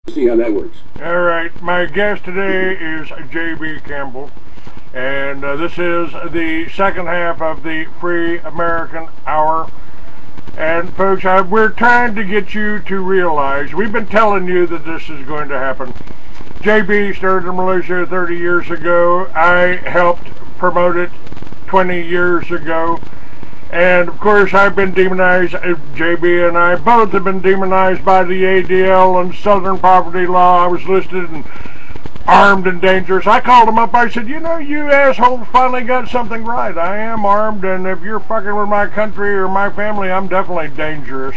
see how that works. All right, my guest today is J.B. Campbell, and this is the second half of the Free American Hour. And folks, we're trying to get you to realize, we've been telling you that this is going to happen. J.B. started the militia 30 years ago. I helped promote it 20 years ago. And of course I've been demonized, JB and I both have been demonized by the ADL and Southern Poverty Law. I was listed and armed and dangerous. I called them up, I said, you know, you assholes finally got something right. I am armed, and if you're fucking with my country or my family, I'm definitely dangerous.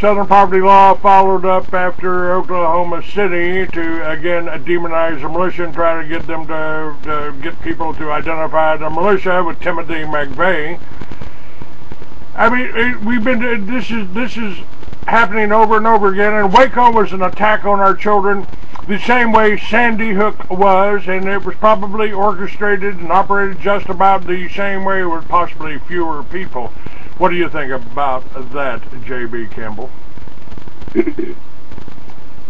Southern Poverty Law followed up after Oklahoma City to again demonize the militia and try to get them to get people to identify the militia with Timothy McVeigh. I mean, this is happening over and over again. And Waco was an attack on our children, the same way Sandy Hook was, and it was probably orchestrated and operated just about the same way with possibly fewer people. What do you think about that, J.B. Campbell?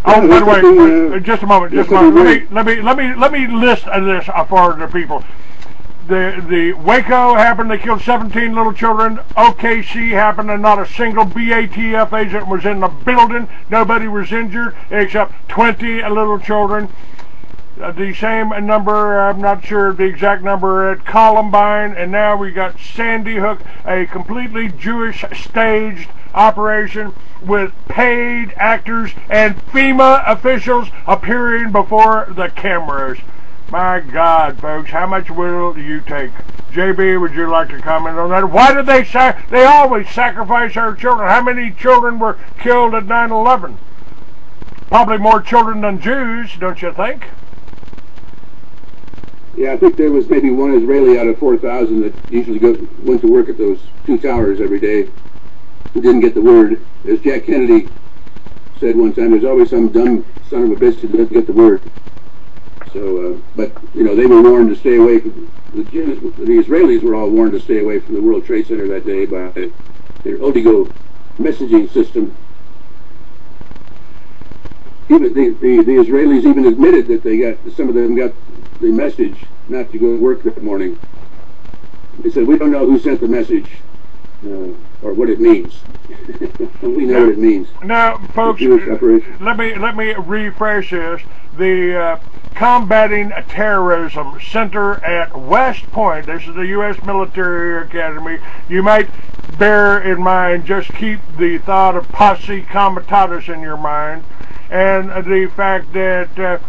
Oh, by the way, just a moment. Let me list this for the people. The Waco happened. They killed 17 little children. OKC happened, and not a single BATF agent was in the building. Nobody was injured except 20 little children. The same number, I'm not sure the exact number, at Columbine, and now we got Sandy Hook, a completely Jewish staged operation with paid actors and FEMA officials appearing before the cameras. My God, folks, how much will you take? JB, would you like to comment on that? Why did they always sacrifice our children? How many children were killed at 9/11? Probably more children than Jews, don't you think? Yeah, I think there was maybe one Israeli out of 4,000 that usually went to work at those two towers every day who didn't get the word. As Jack Kennedy said one time, there's always some dumb son of a bitch who doesn't get the word. So, but, you know, they were warned to stay away from the Jews. The Israelis were all warned to stay away from the World Trade Center that day by their Odigo messaging system. Even the Israelis even admitted that some of them got the message not to go to work that morning. They said, we don't know who sent the message or what it means. We know what it means. Now, folks, let me refresh this. The Combating Terrorism Center at West Point, this is the U.S. Military Academy. You might bear in mind, just keep the thought of posse comitatus in your mind, and the fact that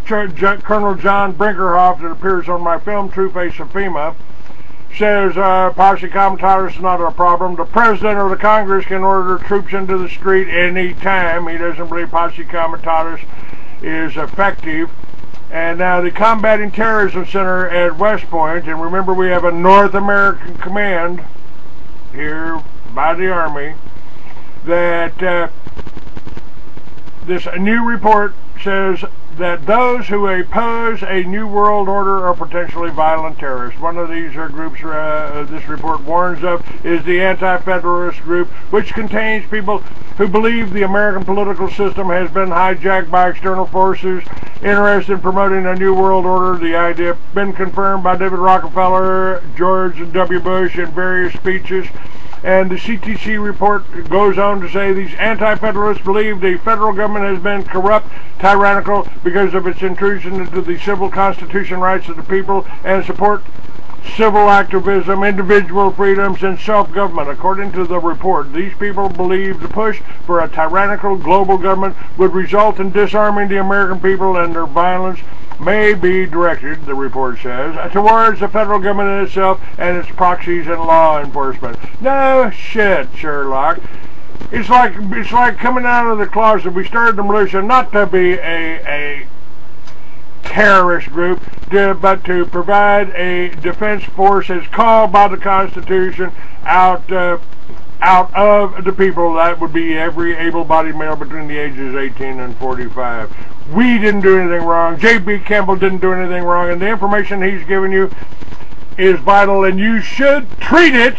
Colonel John Brinkerhoff, that appears on my film True Face of FEMA, says posse comitatus is not a problem. The President or the Congress can order troops into the street any time. He doesn't believe posse comitatus is effective. And now the Combating Terrorism Center at West Point, and remember we have a North American command here by the Army, that this new report says that those who oppose a new world order are potentially violent terrorists. One of these groups this report warns of is the Anti-Federalist group, which contains people who believe the American political system has been hijacked by external forces interested in promoting a new world order. The idea has been confirmed by David Rockefeller, George W. Bush in various speeches. And the CTC report goes on to say these anti-federalists believe the federal government has been corrupt, tyrannical, because of its intrusion into the civil constitution rights of the people, and support civil activism, individual freedoms, and self-government. According to the report, these people believe the push for a tyrannical global government would result in disarming the American people, and their violence may be directed, the report says, towards the federal government itself and its proxies and law enforcement. No shit, Sherlock. It's like coming out of the closet. We started the militia not to be a terrorist group, but to provide a defense force as called by the Constitution out of the people. That would be every able-bodied male between the ages of 18 and 45. We didn't do anything wrong. J.B. Campbell didn't do anything wrong, and the information he's given you is vital, and you should treat it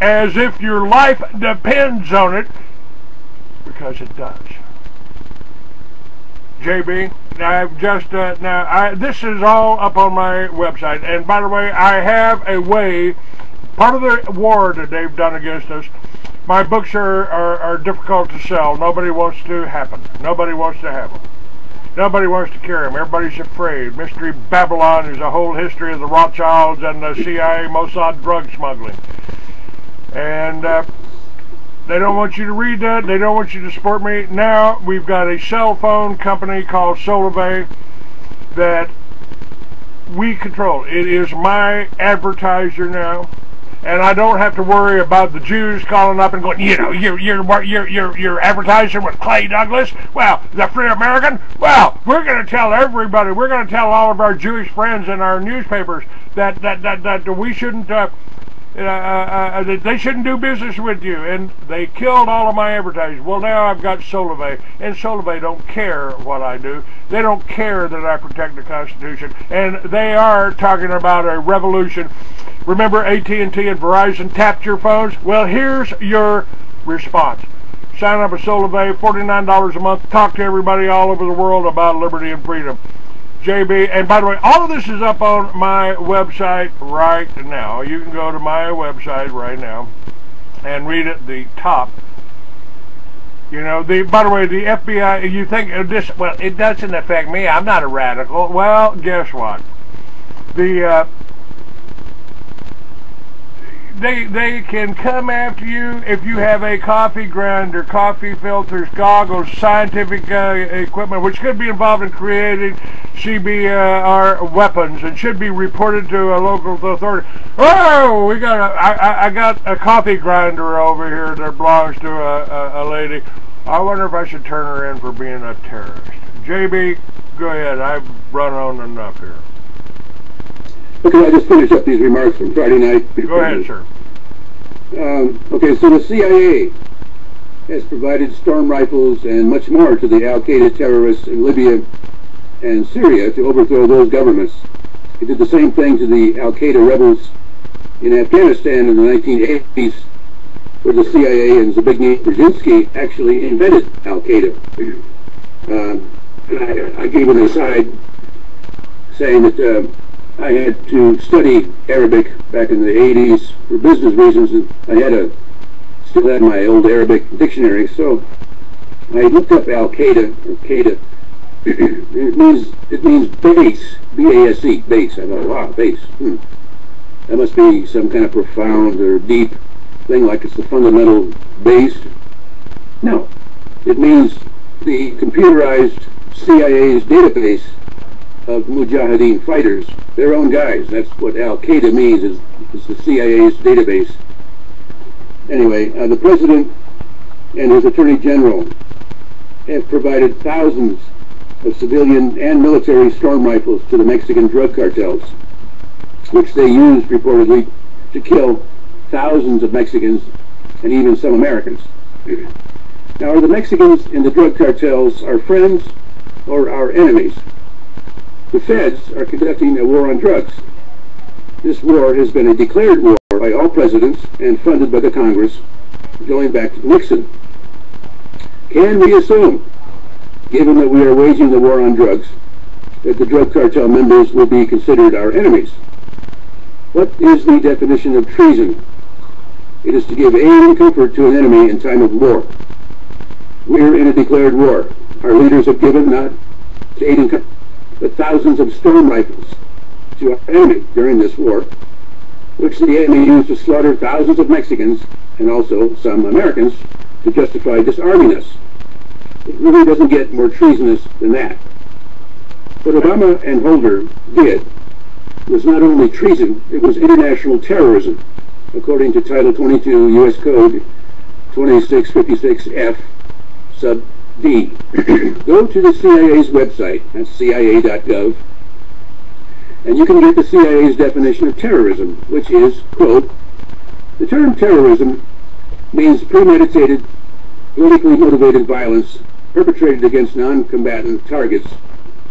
as if your life depends on it, because it does. JB, I've just, this is all up on my website, and by the way, I have a way, part of the war that they've done against us, my books are difficult to sell. Nobody wants to happen. Nobody wants to have them. Nobody wants to carry them. Everybody's afraid. Mystery Babylon is a whole history of the Rothschilds and the CIA Mossad drug smuggling. And they don't want you to read that. They don't want you to support me. Now we've got a cell phone company called Solovay that we control. It is my advertiser now. And I don't have to worry about the Jews calling up and going, you know, you're advertising with Clay Douglas. Well, the Free American. Well, we're going to tell everybody. We're going to tell all of our Jewish friends in our newspapers that we shouldn't. They shouldn't do business with you, and they killed all of my advertising. Well, now I've got Solovay, and Solovay don't care what I do. They don't care that I protect the Constitution, and they are talking about a revolution. Remember AT&T and Verizon tapped your phones? Well, here's your response. Sign up at Solovay, $49 a month. Talk to everybody all over the world about liberty and freedom. JB, and by the way, all of this is up on my website right now. You can go to my website right now and read at the top. You know, by the way, the FBI, you think this, well, it doesn't affect me. I'm not a radical. Well, guess what? They can come after you if you have a coffee grinder, coffee filters, goggles, scientific equipment, which could be involved in creating CBR weapons and should be reported to a local authority. Oh, I got a coffee grinder over here that belongs to a lady. I wonder if I should turn her in for being a terrorist. JB, go ahead. I've run on enough here. Okay, I just finished up these remarks from Friday night. Go ahead, sir. Okay, so the CIA has provided storm rifles and much more to the Al-Qaeda terrorists in Libya and Syria to overthrow those governments. It did the same thing to the Al-Qaeda rebels in Afghanistan in the 1980s, where the CIA and Zbigniew Brzezinski actually invented Al-Qaeda. I gave an aside saying that I had to study Arabic back in the 80s for business reasons, and I still had my old Arabic dictionary, so I looked up Al-Qaeda, or Qaeda. It means base, B-A-S-E, base. I thought, wow, base. That must be some kind of profound or deep thing, like it's the fundamental base. No, it means the computerized CIA's database of Mujahideen fighters, their own guys. That's what Al-Qaeda means, is the CIA's database. Anyway, the President and his Attorney General have provided thousands of civilian and military storm rifles to the Mexican drug cartels, which they used reportedly to kill thousands of Mexicans and even some Americans. Now, are the Mexicans in the drug cartels our friends or our enemies? The feds are conducting a war on drugs. This war has been a declared war by all presidents and funded by the Congress, going back to Nixon. Can we assume, given that we are waging the war on drugs, that the drug cartel members will be considered our enemies? What is the definition of treason? It is to give aid and comfort to an enemy in time of war. We're in a declared war. Our leaders have given not aid and comfort, but thousands of storm rifles to our enemy during this war, which the enemy used to slaughter thousands of Mexicans and also some Americans to justify disarming us. It really doesn't get more treasonous than that. What Obama and Holder did was not only treason, it was international terrorism, according to Title 22 U.S. Code 2656F, sub D. Go to the CIA's website, that's cia.gov, and you can get the CIA's definition of terrorism, which is, quote, the term terrorism means premeditated, politically motivated violence perpetrated against non-combatant targets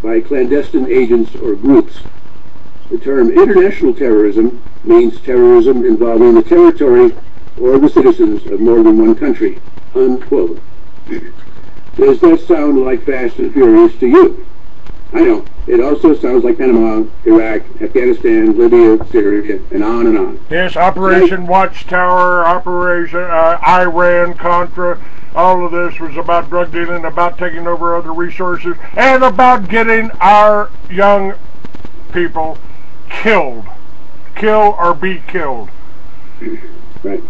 by clandestine agents or groups. The term international terrorism means terrorism involving the territory or the citizens of more than one country, unquote. Does that sound like Fast and Furious to you? I know. It also sounds like Panama, Iraq, Afghanistan, Libya, Syria, and on and on. Yes, Operation Watchtower, Operation Iran, Contra, all of this was about drug dealing, about taking over other resources, and about getting our young people killed. Kill or be killed. Right.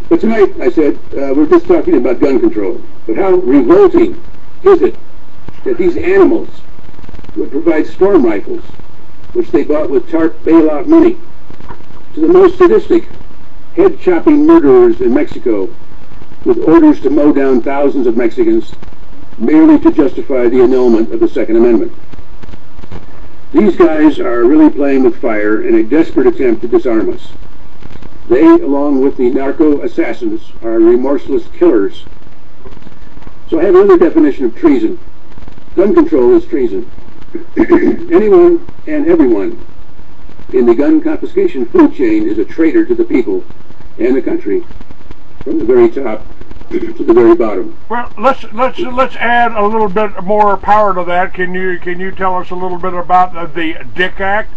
But tonight, I said, we're just talking about gun control. But how revolting is it that these animals would provide storm rifles, which they bought with TARP bailout money, to the most sadistic, head-chopping murderers in Mexico, with orders to mow down thousands of Mexicans merely to justify the annulment of the Second Amendment. These guys are really playing with fire in a desperate attempt to disarm us. They, along with the narco-assassins, are remorseless killers. So I have another definition of treason. Gun control is treason. Anyone and everyone in the gun confiscation food chain is a traitor to the people and the country, from the very top to the very bottom. Well, let's add a little bit more power to that. Can you tell us a little bit about the Dick Act?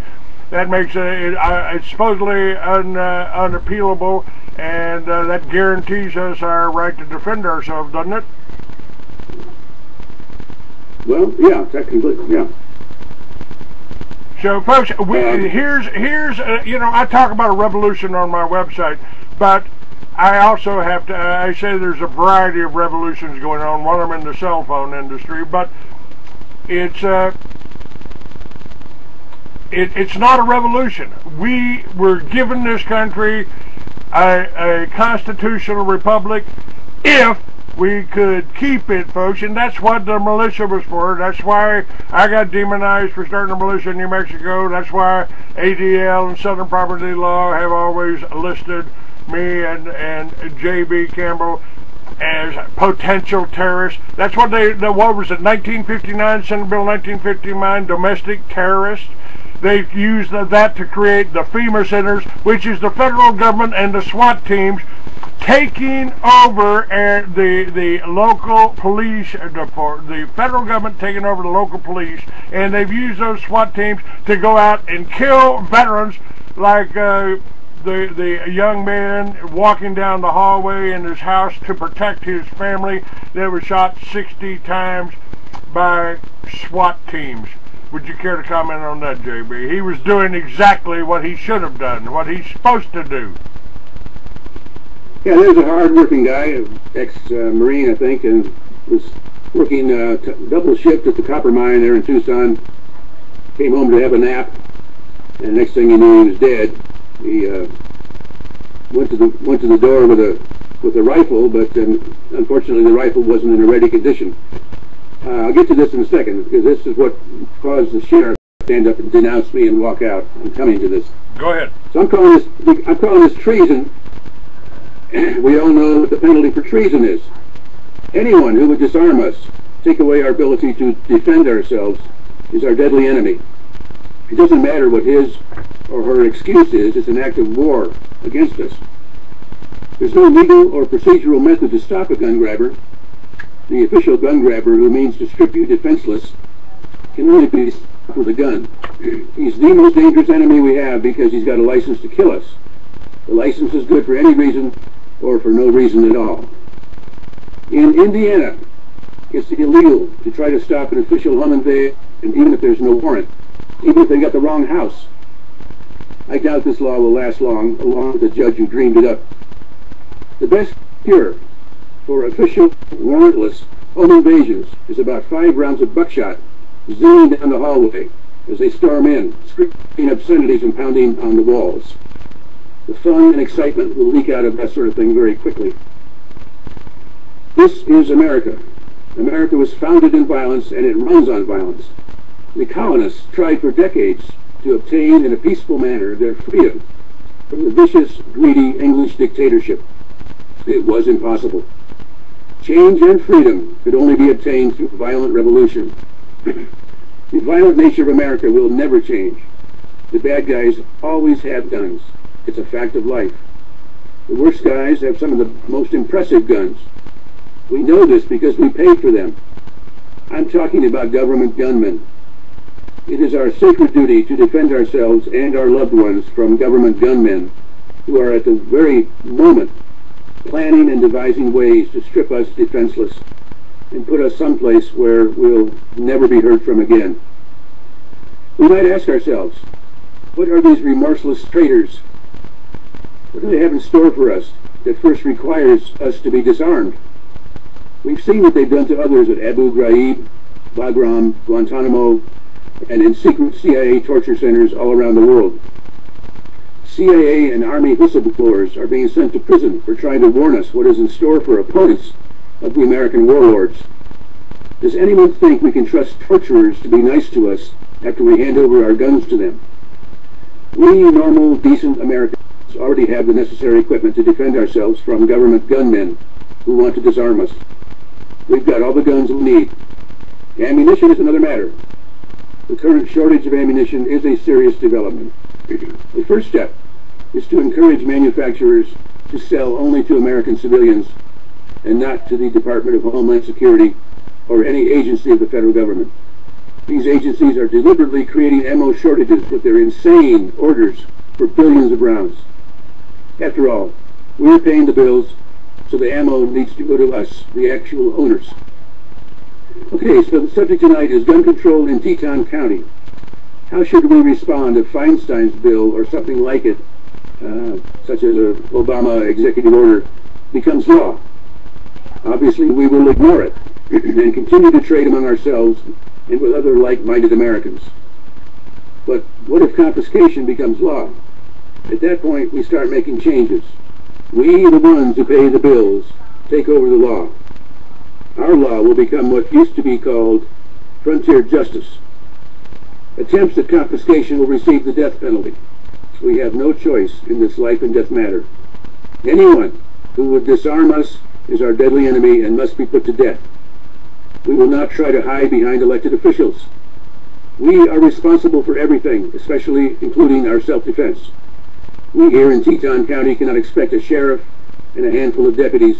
That makes it's supposedly unappealable, and that guarantees us our right to defend ourselves, doesn't it? Well, yeah, technically, yeah. So, folks, here's you know, I talk about a revolution on my website, but I also have to, I say there's a variety of revolutions going on. One of them in the cell phone industry, but it's not a revolution. We were given this country a constitutional republic if we could keep it, folks, and that's what the militia was for. That's why I got demonized for starting a militia in New Mexico. That's why ADL and Southern Property Law have always listed me and J.B. Campbell as potential terrorists. That's what what was it, 1959, Senate Bill 1959, domestic terrorists. They've used that to create the FEMA centers, which is the federal government and the SWAT teams taking over the local police, the federal government taking over the local police, and they've used those SWAT teams to go out and kill veterans like the young man walking down the hallway in his house to protect his family that was shot 60 times by SWAT teams. Would you care to comment on that, JB? He was doing exactly what he should have done, what he's supposed to do. Yeah, there's a hard-working guy, ex-Marine, I think, and was working double shift at the copper mine there in Tucson. Came home to have a nap, and next thing you knew, he was dead. He went to the door with a rifle, but unfortunately, the rifle wasn't in a ready condition. I'll get to this in a second, because this is what caused the sheriff to stand up and denounce me and walk out. I'm coming to this. Go ahead. So I'm calling this treason. We all know what the penalty for treason is. Anyone who would disarm us, take away our ability to defend ourselves, is our deadly enemy. It doesn't matter what his or her excuse is, it's an act of war against us. There's no legal or procedural method to stop a gun grabber. The official gun grabber, who means to strip you defenseless, can only be stopped with a gun. He's the most dangerous enemy we have because he's got a license to kill us. The license is good for any reason or for no reason at all. In Indiana, it's illegal to try to stop an official home invasion, and even if there's no warrant, even if they got the wrong house. I doubt this law will last long, along with the judge who dreamed it up. The best cure for official, warrantless home invasions is about 5 rounds of buckshot zooming down the hallway as they storm in, screaming obscenities and pounding on the walls. The fun and excitement will leak out of that sort of thing very quickly. This is America. America was founded in violence, and it runs on violence. The colonists tried for decades to obtain in a peaceful manner their freedom from the vicious, greedy English dictatorship. It was impossible. Change and freedom could only be obtained through violent revolution. The violent nature of America will never change. The bad guys always have guns. It's a fact of life. The worst guys have some of the most impressive guns. We know this because we pay for them. I'm talking about government gunmen. It is our sacred duty to defend ourselves and our loved ones from government gunmen who are at the very moment planning and devising ways to strip us defenseless and put us someplace where we'll never be heard from again. We might ask ourselves, what are these remorseless traitors? What do they have in store for us that first requires us to be disarmed? We've seen what they've done to others at Abu Ghraib, Bagram, Guantanamo, and in secret CIA torture centers all around the world. CIA and Army whistleblowers are being sent to prison for trying to warn us what is in store for opponents of the American warlords. Does anyone think we can trust torturers to be nice to us after we hand over our guns to them? We normal, decent Americans already have the necessary equipment to defend ourselves from government gunmen who want to disarm us. We've got all the guns we need. Ammunition is another matter. The current shortage of ammunition is a serious development. The first step is to encourage manufacturers to sell only to American civilians and not to the Department of Homeland Security or any agency of the federal government. These agencies are deliberately creating ammo shortages with their insane orders for billions of rounds. After all, we're paying the bills, so the ammo needs to go to us, the actual owners. Okay, so the subject tonight is gun control in Teton County. How should we respond if Feinstein's bill or something like it, such as an Obama executive order, becomes law? Obviously, we will ignore it and continue to trade among ourselves and with other like-minded Americans. But what if confiscation becomes law? At that point, we start making changes. We, the ones who pay the bills, take over the law. Our law will become what used to be called frontier justice. Attempts at confiscation will receive the death penalty. We have no choice in this life and death matter. Anyone who would disarm us is our deadly enemy and must be put to death. We will not try to hide behind elected officials. We are responsible for everything, especially including our self-defense. We here in Teton County cannot expect a sheriff and a handful of deputies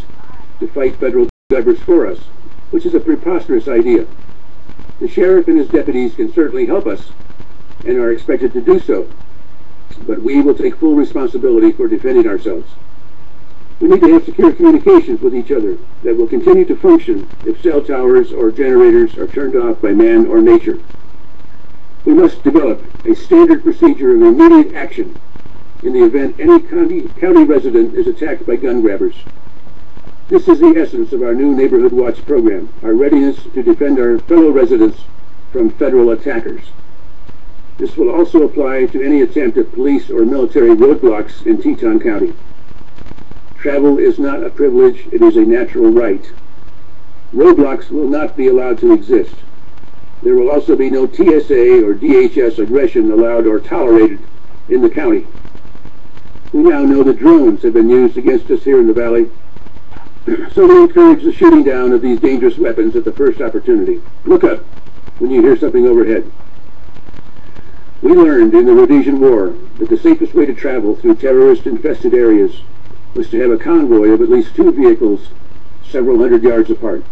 to fight federal governors for us, which is a preposterous idea. The sheriff and his deputies can certainly help us and are expected to do so, but we will take full responsibility for defending ourselves. We need to have secure communications with each other that will continue to function if cell towers or generators are turned off by man or nature. We must develop a standard procedure of immediate action in the event any county resident is attacked by gun grabbers. This is the essence of our new Neighborhood Watch program, our readiness to defend our fellow residents from federal attackers. This will also apply to any attempt at police or military roadblocks in Teton County. Travel is not a privilege, it is a natural right. Roadblocks will not be allowed to exist. There will also be no TSA or DHS aggression allowed or tolerated in the county. We now know that drones have been used against us here in the valley, so we encourage the shooting down of these dangerous weapons at the first opportunity. Look up when you hear something overhead. We learned in the Rhodesian War that the safest way to travel through terrorist-infested areas was to have a convoy of at least 2 vehicles several hundred yards apart.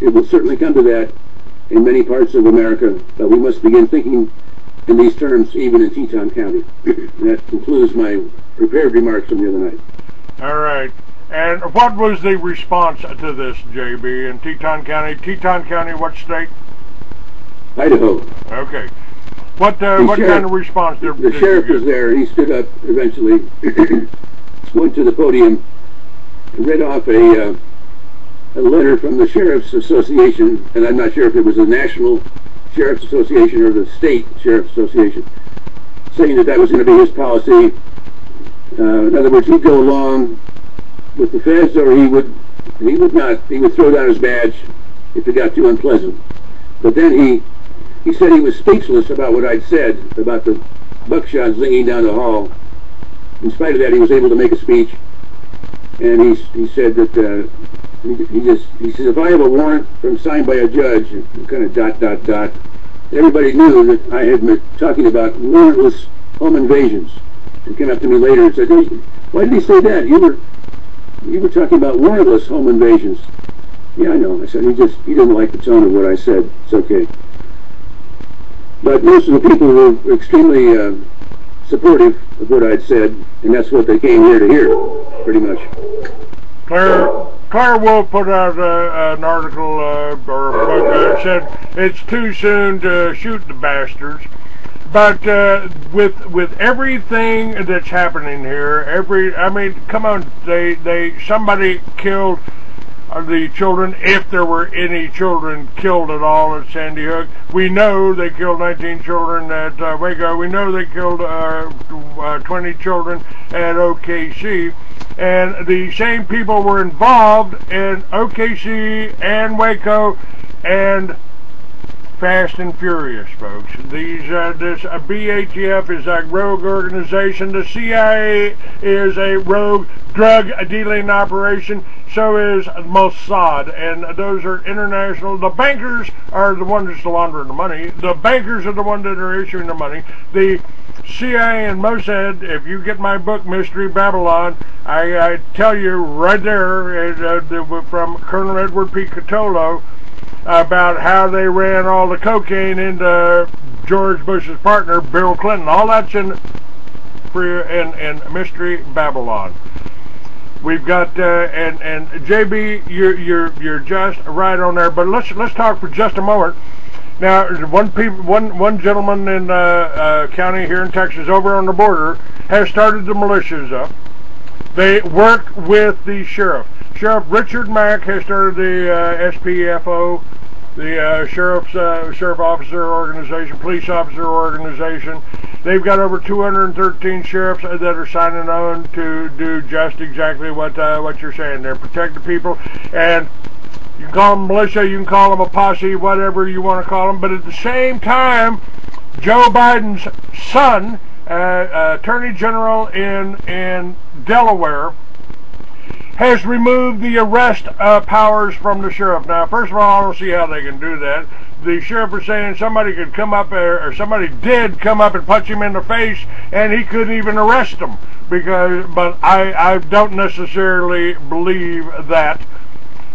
It will certainly come to that in many parts of America, but we must begin thinking in these terms even in Teton County. That concludes my prepared remarks from the other night. All right. And what was the response to this, JB, in Teton County? Teton County, what state? Idaho. Okay. What kind of response did the sheriff was there. He stood up eventually, went to the podium, and read off a letter from the Sheriff's Association, and I'm not sure if it was the National Sheriff's Association or the State Sheriff's Association, saying that that was going to be his policy. In other words, he'd go along with the feds, or he would not. He would throw down his badge if it got too unpleasant. But then he said he was speechless about what I'd said about the buckshot zinging down the hall. In spite of that, he was able to make a speech, and he said that he said, if I have a warrant signed by a judge, and kind of ... Everybody knew that I had been talking about warrantless home invasions. He came up to me later and said, Why did he say that? You were talking about warrantless home invasions. Yeah, I know. I said he didn't like the tone of what I said. It's okay. But most of the people were extremely supportive of what I'd said, and that's what they came here to hear, pretty much. Claire Wolf put out an article or a book that said it's too soon to shoot the bastards. But with everything that's happening here, I mean, come on, somebody killed the children, if there were any children killed at all at Sandy Hook. We know they killed 19 children at Waco. We know they killed 20 children at OKC. And the same people were involved in OKC and Waco and Fast and Furious, folks. This BATF is a rogue organization. The CIA is a rogue drug dealing operation. So is Mossad, and those are international. The bankers are the ones that's laundering the money. The bankers are the ones that are issuing the money. The CIA and Mossad, if you get my book, Mystery Babylon, I tell you right there from Colonel Edward P. Catolo about how they ran all the cocaine into George Bush's partner, Bill Clinton. All that's in Mystery Babylon. We've got and JB, you're just right on there. But let's talk for just a moment. Now, one gentleman in county here in Texas, over on the border, has started the militias up. They work with the sheriff. Sheriff Richard Mack has started the SPFO, the sheriff officer organization, police officer organization. They've got over 213 sheriffs that are signing on to do just exactly what you're saying. They're protect the people, and you can call them militia, you can call them a posse, whatever you want to call them. But at the same time, Joe Biden's son, Attorney General in Delaware, has removed the arrest powers from the sheriff. Now, first of all, I don't see how they can do that. The sheriff is saying somebody could come up, or somebody did come up and punch him in the face, and he couldn't even arrest him. But I don't necessarily believe that.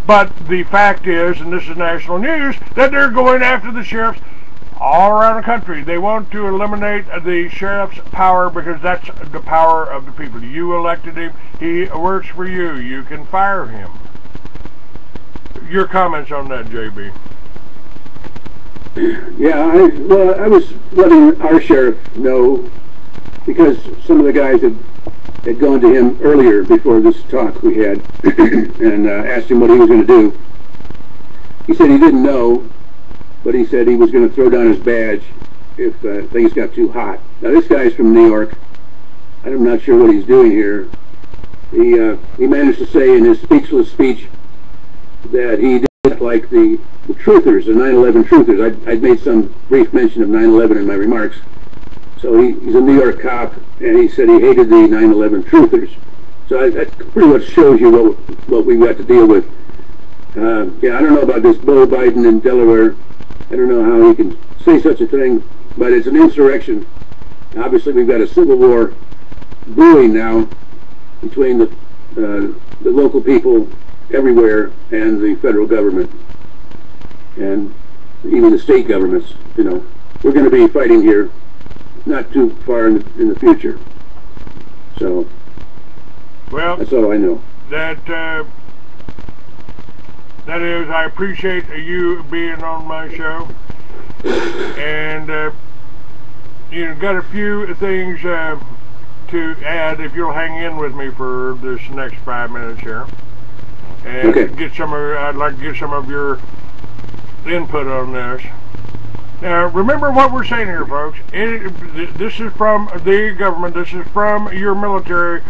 But the fact is, and this is national news, that they're going after the sheriffs all around the country. They want to eliminate the sheriff's power because that's the power of the people. You elected him. He works for you. You can fire him. Your comments on that, JB? Yeah, I was letting our sheriff know, because some of the guys had gone to him earlier before this talk we had and asked him what he was going to do. He said he didn't know, but he said he was going to throw down his badge if things got too hot. Now, this guy's from New York. I'm not sure what he's doing here. He managed to say in his speechless speech that he didn't like the truthers, the 9/11 truthers. I'd made some brief mention of 9/11 in my remarks. So he's a New York cop, and he said he hated the 9/11 truthers. So that pretty much shows you what we've got to deal with. Yeah, I don't know about this Beau Biden in Delaware. I don't know how he can say such a thing, but it's an insurrection. Obviously, we've got a civil war brewing now between the local people everywhere and the federal government, and even the state governments. You know, we're going to be fighting here not too far in the future. So, well, that's all I know. That is, I appreciate you being on my show, and you got a few things to add if you'll hang in with me for this next 5 minutes here, and okay. I'd like to get some of your input on this. Now, remember what we're saying here, folks. This is from the government. This is from your military.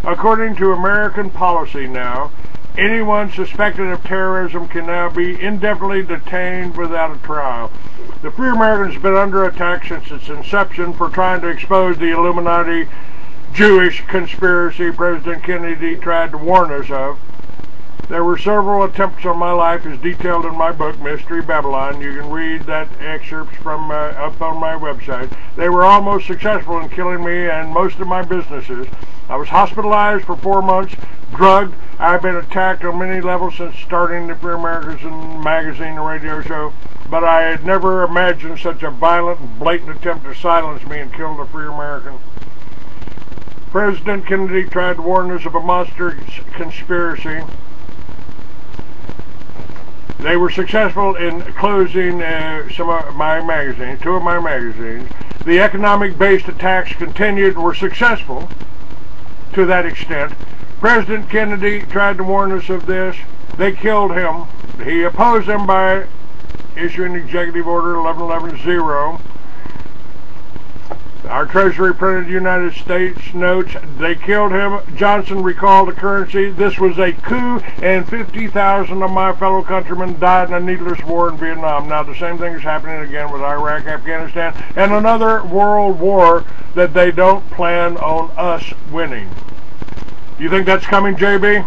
According to American policy now, anyone suspected of terrorism can now be indefinitely detained without a trial. The Free American has been under attack since its inception for trying to expose the Illuminati Jewish conspiracy President Kennedy tried to warn us of. There were several attempts on my life, as detailed in my book, Mystery Babylon. You can read that excerpts from up on my website. They were almost successful in killing me and most of my businesses. I was hospitalized for 4 months, drugged. I've been attacked on many levels since starting the Free Americans magazine and radio show, but I had never imagined such a violent and blatant attempt to silence me and kill the Free American. President Kennedy tried to warn us of a monster conspiracy. They were successful in closing two of my magazines. The economic-based attacks continued and were successful to that extent. President Kennedy tried to warn us of this. They killed him. He opposed them by issuing Executive Order 1111-0. Our Treasury printed United States notes. They killed him. Johnson recalled the currency. This was a coup, and 50,000 of my fellow countrymen died in a needless war in Vietnam. Now the same thing is happening again with Iraq, Afghanistan, and another world war that they don't plan on us winning. You think that's coming, JB?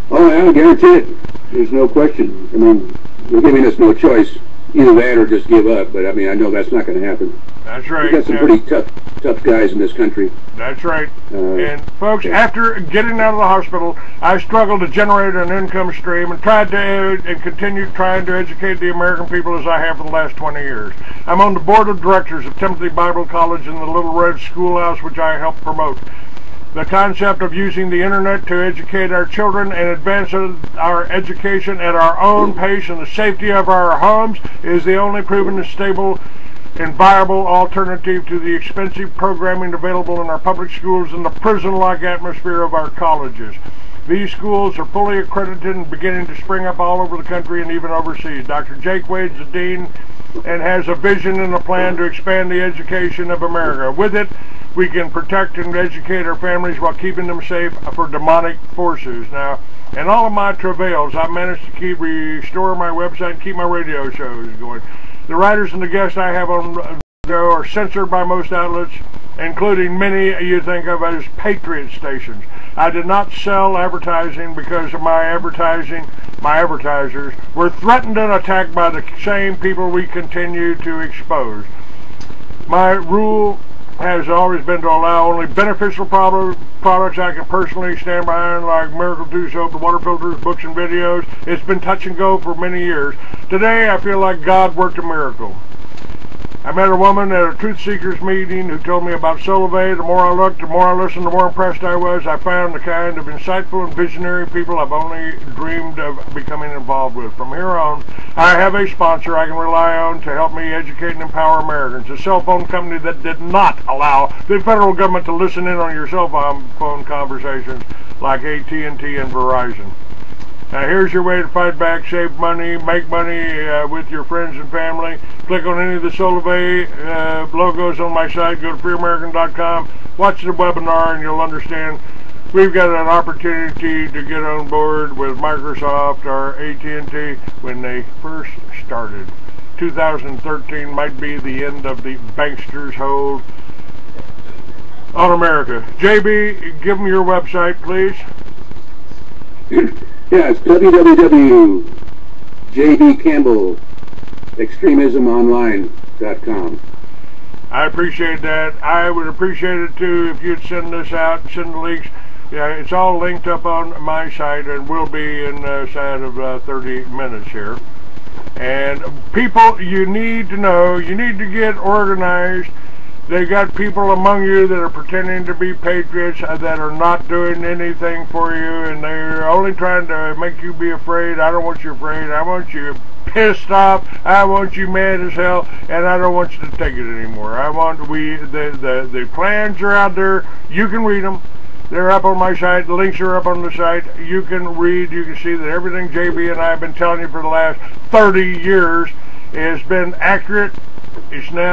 Oh, yeah, I guarantee it. There's no question. I mean, they're giving us no choice. Either that or just give up. But I mean, I know that's not going to happen. That's right. We've got some pretty tough guys in this country. That's right. And folks, after getting out of the hospital, I struggled to generate an income stream and tried to and continued trying to educate the American people as I have for the last 20 years. I'm on the board of directors of Timothy Bible College in the Little Red Schoolhouse, which I help promote. The concept of using the internet to educate our children and advance our education at our own pace in the safety of our homes is the only proven and stable and viable alternative to the expensive programming available in our public schools and the prison-like atmosphere of our colleges. These schools are fully accredited and beginning to spring up all over the country and even overseas. Dr. Jake Wade's the dean and has a vision and a plan to expand the education of America. With it, we can protect and educate our families while keeping them safe for demonic forces. Now, in all of my travails, I've managed to restore my website and keep my radio shows going. The writers and the guests I have on the show are censored by most outlets, including many you think of as patriot stations. I did not sell advertising because of my advertisers were threatened and attacked by the same people we continue to expose. My rule has always been to allow only beneficial products I can personally stand behind, like Miracle 2 soap, the water filters, books, and videos. It's been touch and go for many years. Today, I feel like God worked a miracle. I met a woman at a Truth Seekers meeting who told me about Solvay. The more I looked, the more I listened, the more impressed I was. I found the kind of insightful and visionary people I've only dreamed of becoming involved with. From here on, I have a sponsor I can rely on to help me educate and empower Americans. A cell phone company that did not allow the federal government to listen in on your cell phone conversations like AT&T and Verizon. Now here's your way to fight back, save money, make money with your friends and family. Click on any of the Solvay logos on my site. Go to freeamerican.com, watch the webinar, and you'll understand we've got an opportunity to get on board with Microsoft or AT&T when they first started. 2013 might be the end of the Banksters hold on America. JB, give them your website, please. Yeah, it's www.jdcampbellextremismonline.com. I appreciate that. I would appreciate it too if you'd send this out, send the links. Yeah, it's all linked up on my site and will be inside of 30 minutes here. And people, you need to know, you need to get organized. They got people among you that are pretending to be patriots that are not doing anything for you, and they're only trying to make you be afraid. I don't want you afraid. I want you pissed off. I want you mad as hell, and I don't want you to take it anymore. I want the plans are out there. You can read them. They're up on my site. The links are up on the site. You can read. You can see that everything JB and I have been telling you for the last 30 years has been accurate. It's now